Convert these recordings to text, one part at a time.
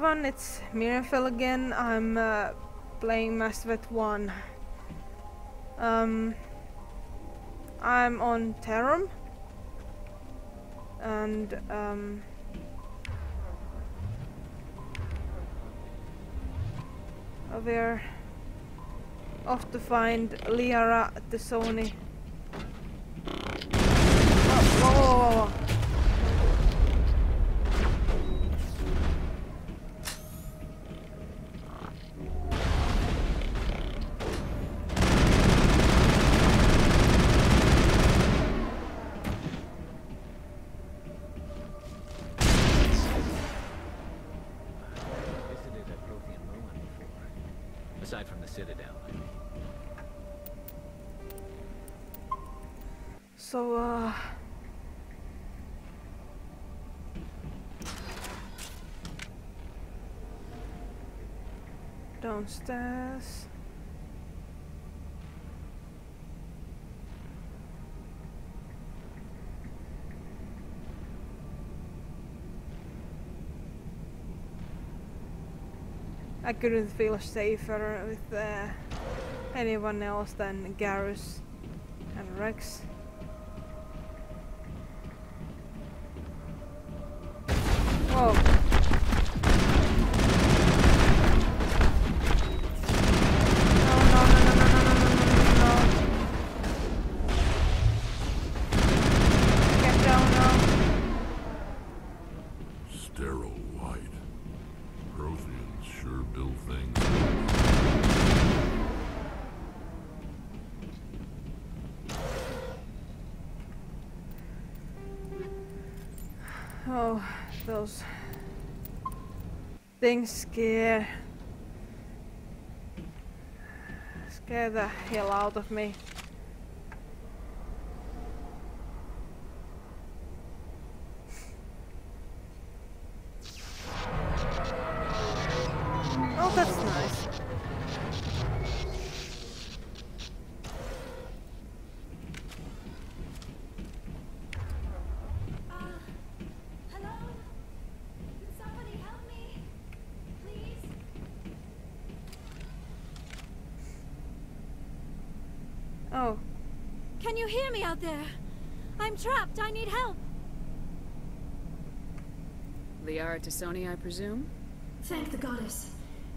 everyone, it's Mirjamfell again. I'm playing Mass Effect 1. I'm on Terrum, and we're off to find Liara at the Sony. Whoa. Aside from the Citadel. So, downstairs. I couldn't feel safer with anyone else than Garrus and Rex. Whoa. No. Get down now. Sterile light. Protheans sure build things. Oh, those things scare the hell out of me. Oh, that's nice. Hello? Can somebody help me? Please? Oh, Can you hear me out there? I'm trapped. I need help. Liara to Sony, I presume? Thank the goddess.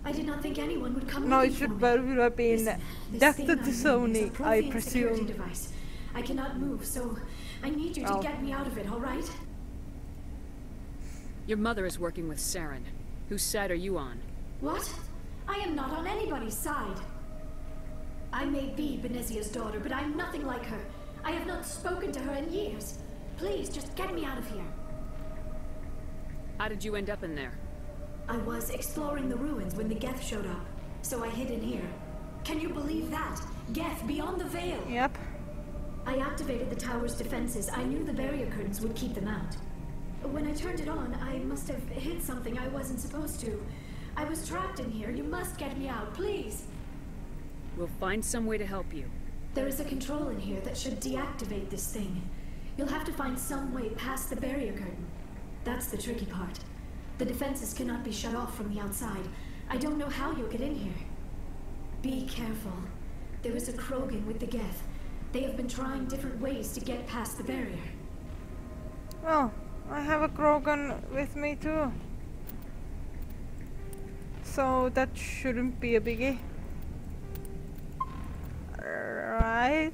I did not think anyone would come no, it looking should for me. would have been This Death thing to I made is a Sony, I Prothean security presume. device. I cannot move, so I need you to Oh. get me out of it, all right? Your mother is working with Saren. Whose side are you on? What? I am not on anybody's side. I may be Benezia's daughter, but I'm nothing like her. I have not spoken to her in years. Please, just get me out of here. How did you end up in there? I was exploring the ruins when the Geth showed up, so I hid in here. Can you believe that? Geth beyond the veil! Yep. I activated the tower's defenses. I knew the barrier curtains would keep them out. When I turned it on, I must have hit something I wasn't supposed to. I was trapped in here. You must get me out, please! We'll find some way to help you. There is a control in here that should deactivate this thing. You'll have to find some way past the barrier curtain. That's the tricky part. The defenses cannot be shut off from the outside. I don't know how you'll get in here. Be careful. There is a Krogan with the Geth. They have been trying different ways to get past the barrier. Well, I have a Krogan with me too. So that shouldn't be a biggie. Right?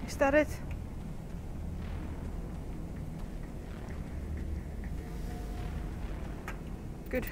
Is that it? Good.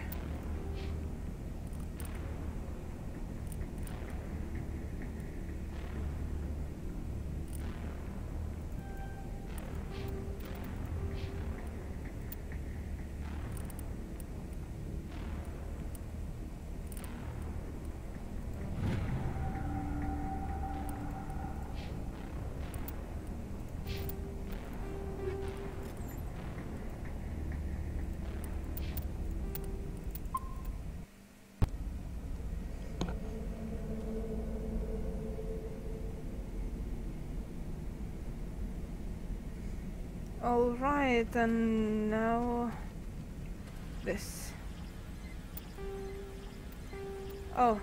Alright, and now this. Oh.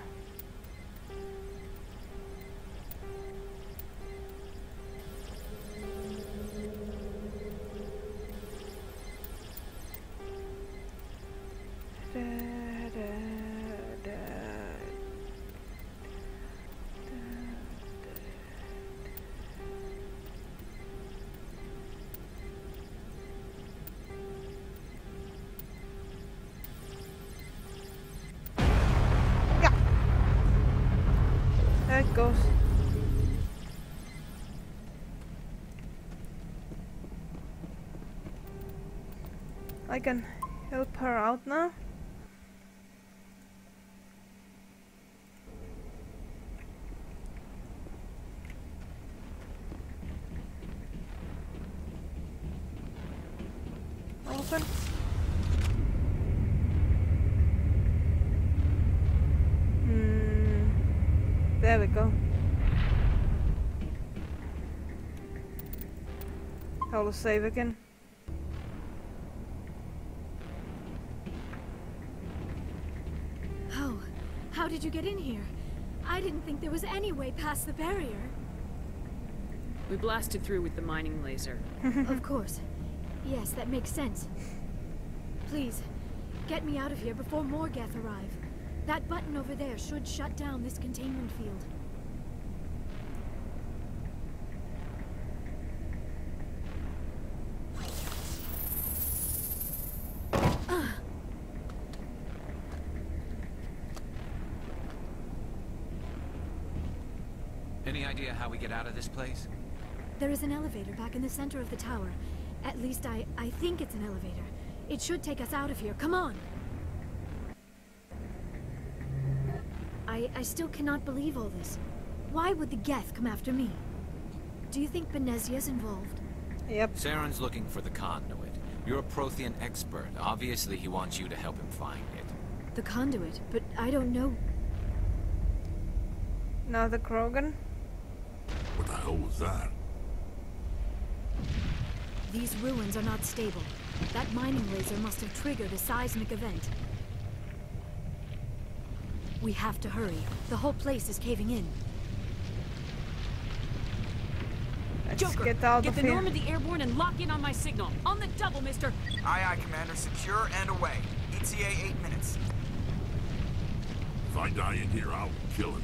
There it goes. I can help her out now. Open. There we go. I'll save again. Oh, how did you get in here? I didn't think there was any way past the barrier. We blasted through with the mining laser. Of course. Yes, that makes sense. Please, get me out of here before more Geth arrive. That button over there should shut down this containment field. Any idea how we get out of this place? There is an elevator back in the center of the tower. At least I think it's an elevator. It should take us out of here. Come on! I still cannot believe all this. Why would the Geth come after me? Do you think Benezia's involved? Yep. Saren's looking for the conduit. You're a Prothean expert. Obviously, he wants you to help him find it. The conduit, but I don't know. Now the Krogan. What the hell was that? These ruins are not stable. That mining laser must have triggered a seismic event. We have to hurry. The whole place is caving in. Let's Joker, get out get of the here. Normandy airborne and lock in on my signal. On the double, mister. Aye, aye, Commander. Secure and away. ETA 8 minutes. If I die in here, I'll kill him.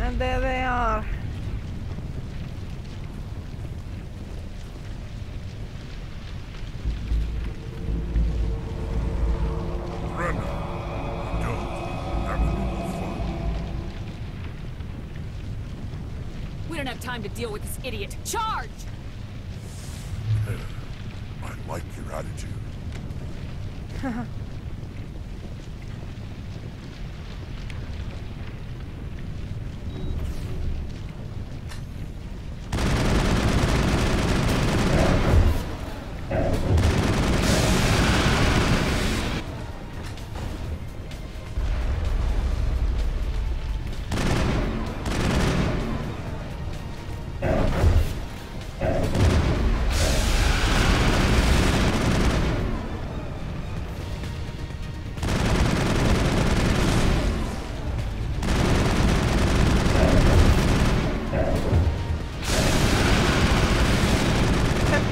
And there they are. Remnant, don't have a little fun. We don't have time to deal with this idiot. Charge! I like your attitude.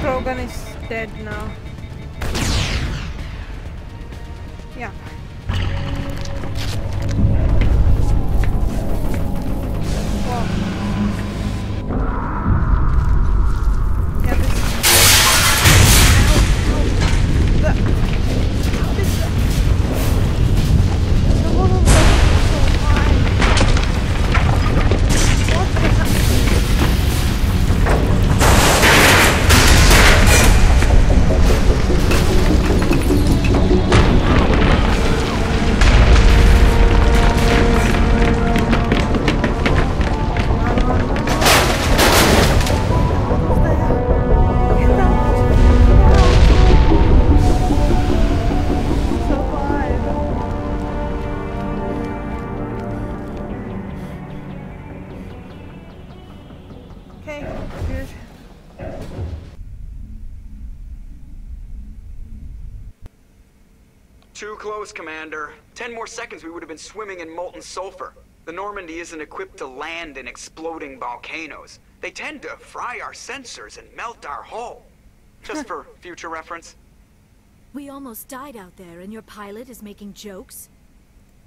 Krogan is dead now. Yeah. Wow. Yeah, this is... The whole of them is so high. What the hell? Too close, Commander. 10 more seconds we would have been swimming in molten sulfur. The Normandy isn't equipped to land in exploding volcanoes. They tend to fry our sensors and melt our hull. Just for future reference. We almost died out there, and your pilot is making jokes?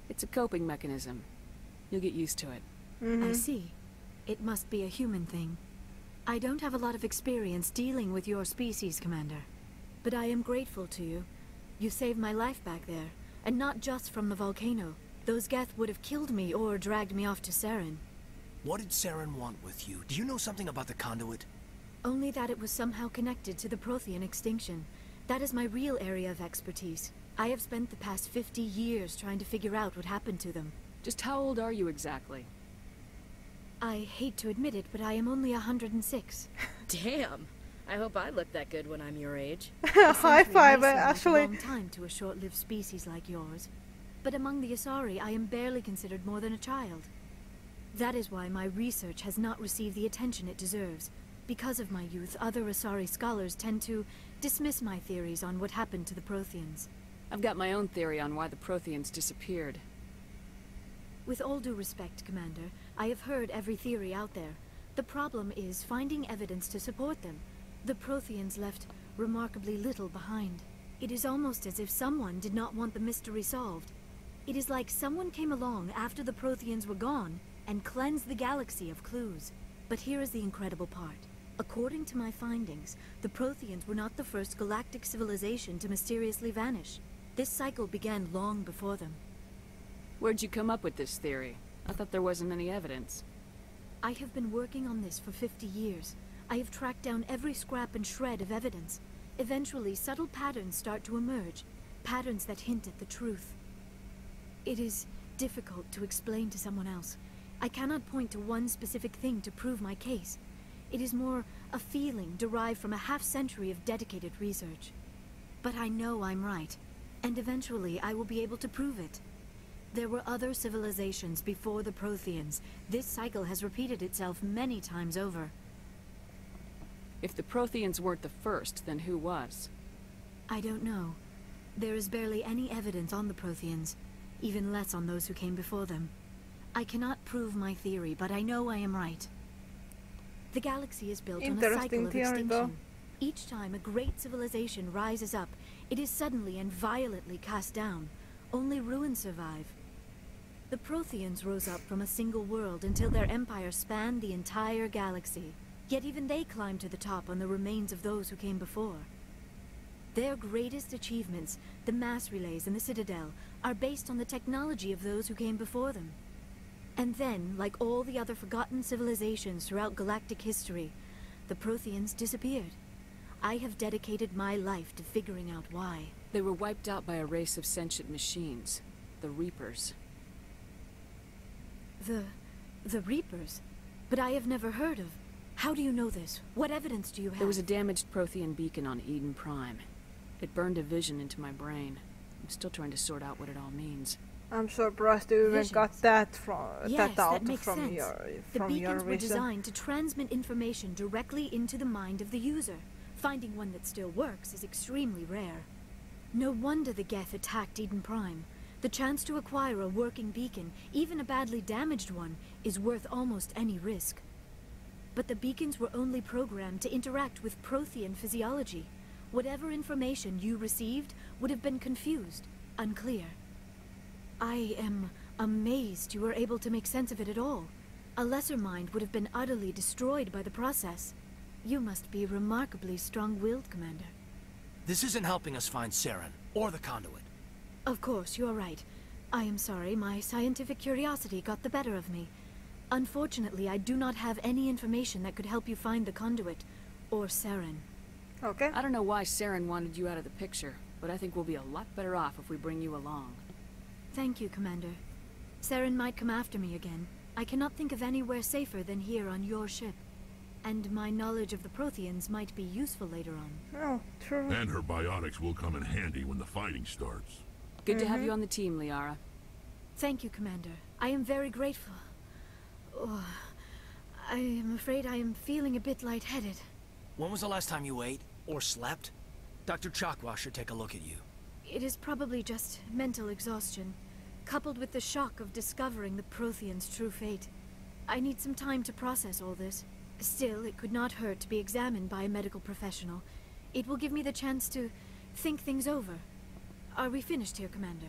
It's a coping mechanism. You'll get used to it. I see. It must be a human thing. I don't have a lot of experience dealing with your species, Commander. But I am grateful to you. You saved my life back there, and not just from the volcano. Those Geth would have killed me or dragged me off to Saren. What did Saren want with you? Do you know something about the conduit? Only that it was somehow connected to the Prothean extinction. That is my real area of expertise. I have spent the past 50 years trying to figure out what happened to them. Just how old are you exactly? I hate to admit it, but I am only 106. Damn! I hope I look that good when I'm your age. High five, Actually, actually. a long time to a short-lived species like yours. But among the Asari, I am barely considered more than a child. That is why my research has not received the attention it deserves. Because of my youth, other Asari scholars tend to dismiss my theories on what happened to the Protheans. I've got my own theory on why the Protheans disappeared. With all due respect, Commander, I have heard every theory out there. The problem is finding evidence to support them. The Protheans left remarkably little behind. It is almost as if someone did not want the mystery solved. It is like someone came along after the Protheans were gone and cleansed the galaxy of clues. But here is the incredible part. According to my findings, the Protheans were not the first galactic civilization to mysteriously vanish. This cycle began long before them. Where'd you come up with this theory? I thought there wasn't any evidence. I have been working on this for 50 years. I have tracked down every scrap and shred of evidence. Eventually, subtle patterns start to emerge. Patterns that hint at the truth. It is difficult to explain to someone else. I cannot point to one specific thing to prove my case. It is more a feeling derived from a half-century of dedicated research. But I know I'm right, and eventually I will be able to prove it. There were other civilizations before the Protheans. This cycle has repeated itself many times over. If the Protheans weren't the first, then who was? I don't know. There is barely any evidence on the Protheans, even less on those who came before them. I cannot prove my theory, but I know I am right. The galaxy is built on a cycle of extinction. Each time a great civilization rises up, it is suddenly and violently cast down. Only ruins survive. The Protheans rose up from a single world until their empire spanned the entire galaxy. Yet even they climbed to the top on the remains of those who came before. Their greatest achievements, the mass relays and the Citadel, are based on the technology of those who came before them. And then, like all the other forgotten civilizations throughout galactic history, the Protheans disappeared. I have dedicated my life to figuring out why. They were wiped out by a race of sentient machines, the Reapers. The Reapers? But I have never heard of. How do you know this? What evidence do you have? There was a damaged Prothean beacon on Eden Prime. It burned a vision into my brain. I'm still trying to sort out what it all means. I'm surprised you even got that from yes, that out that makes from sense. your The beacons were reason. designed to transmit information directly into the mind of the user. Finding one that still works is extremely rare. No wonder the Geth attacked Eden Prime. The chance to acquire a working beacon, even a badly damaged one, is worth almost any risk. But the beacons were only programmed to interact with Prothean physiology. Whatever information you received would have been confused, unclear. I am amazed you were able to make sense of it at all. A lesser mind would have been utterly destroyed by the process. You must be remarkably strong-willed, Commander. This isn't helping us find Saren, or the conduit. Of course, you're right. I am sorry, my scientific curiosity got the better of me. Unfortunately, I do not have any information that could help you find the conduit, or Saren. Okay. I don't know why Saren wanted you out of the picture, but I think we'll be a lot better off if we bring you along. Thank you, Commander. Saren might come after me again. I cannot think of anywhere safer than here on your ship. And my knowledge of the Protheans might be useful later on. Oh, true. And her biotics will come in handy when the fighting starts. Good to have you on the team, Liara. Thank you, Commander. I am very grateful. Oh, I am afraid I am feeling a bit lightheaded. When was the last time you ate, or slept? Dr. Chakwa should take a look at you. It is probably just mental exhaustion, coupled with the shock of discovering the Prothean's true fate. I need some time to process all this. Still, it could not hurt to be examined by a medical professional. It will give me the chance to think things over. Are we finished here, Commander?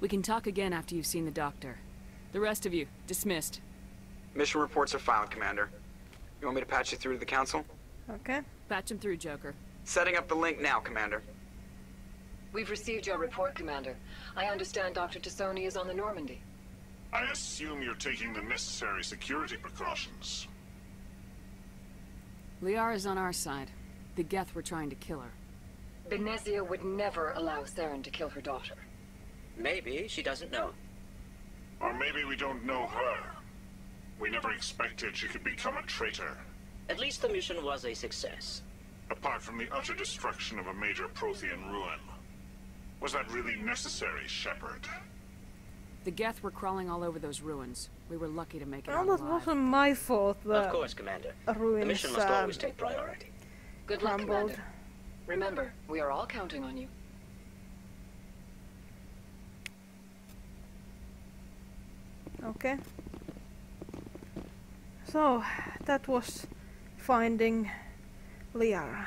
We can talk again after you've seen the doctor. The rest of you, dismissed. Mission reports are filed, Commander. You want me to patch you through to the Council? Okay. Patch him through, Joker. Setting up the link now, Commander. We've received your report, Commander. I understand Dr. Tassoni is on the Normandy. I assume you're taking the necessary security precautions. Liara's on our side. The Geth were trying to kill her. Benezia would never allow Saren to kill her daughter. Maybe she doesn't know. Or maybe we don't know her. We never expected she could become a traitor. At least the mission was a success. Apart from the utter destruction of a major Prothean ruin. Was that really necessary, Shepard? The Geth were crawling all over those ruins. We were lucky to make it Well, out that alive. wasn't my fault. Of course, Commander. Ruins, the mission must always take priority. Good luck, crumbled. Commander. Remember, we are all counting on you. Okay. So, that was finding Liara.